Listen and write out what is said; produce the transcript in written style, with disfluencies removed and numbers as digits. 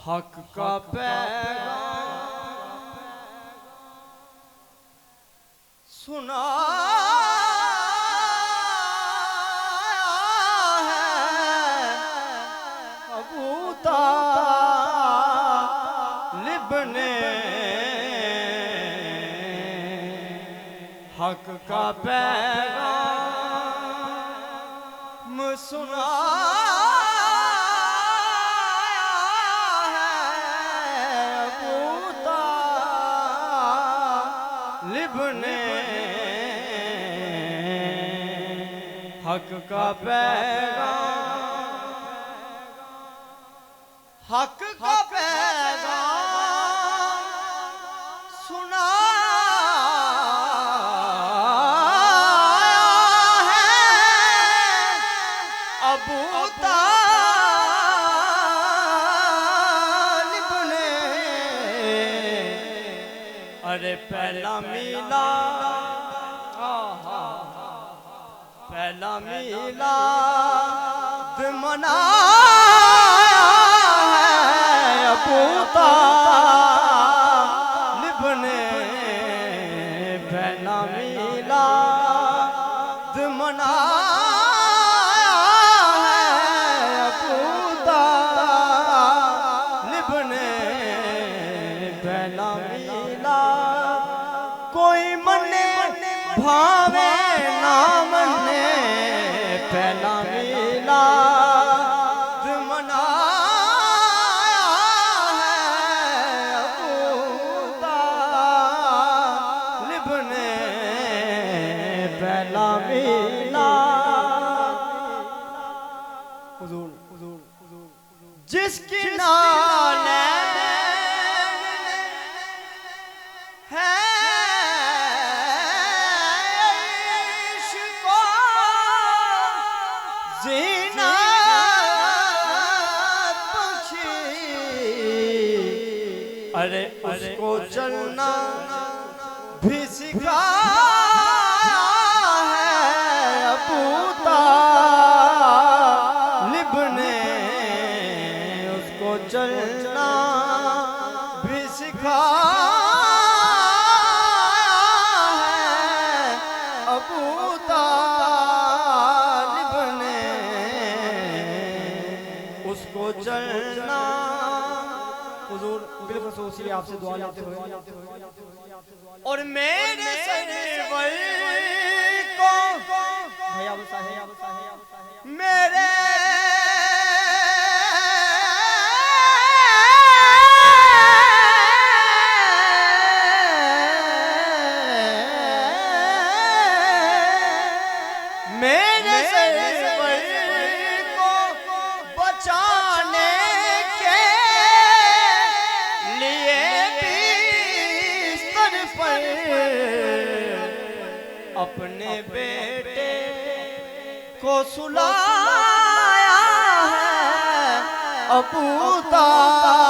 हक का पैगाम सुना है अबू तालिब ने। हक का पैगाम सुना हक का पैगाम, हक का पैगाम सुना है अबू तालिब ने। अरे पहला मिला पहला मिलाद मनाया है अबू तालिब ने। पहला मिलाद मनाया है अबू तालिब ने। पहला मिलाद कोई मने भावे ना मने, पहला मिलाद मनाया है अबू तालिब ने। पहला मिलाद हुजूर जिसकी नाले अरे उसको चलना भी सिखाया है अबू तालिब ने। उसको चलना भी सिखाया है अबू तालिब ने। उसको चलना हुजूर बिल्कुल सोचिए आपसे दुआ लेते हुए। और मेरे सरवर को मेरे मेरे सरवर को बचाने अपने बेटे को सुलाया है अबू तालिब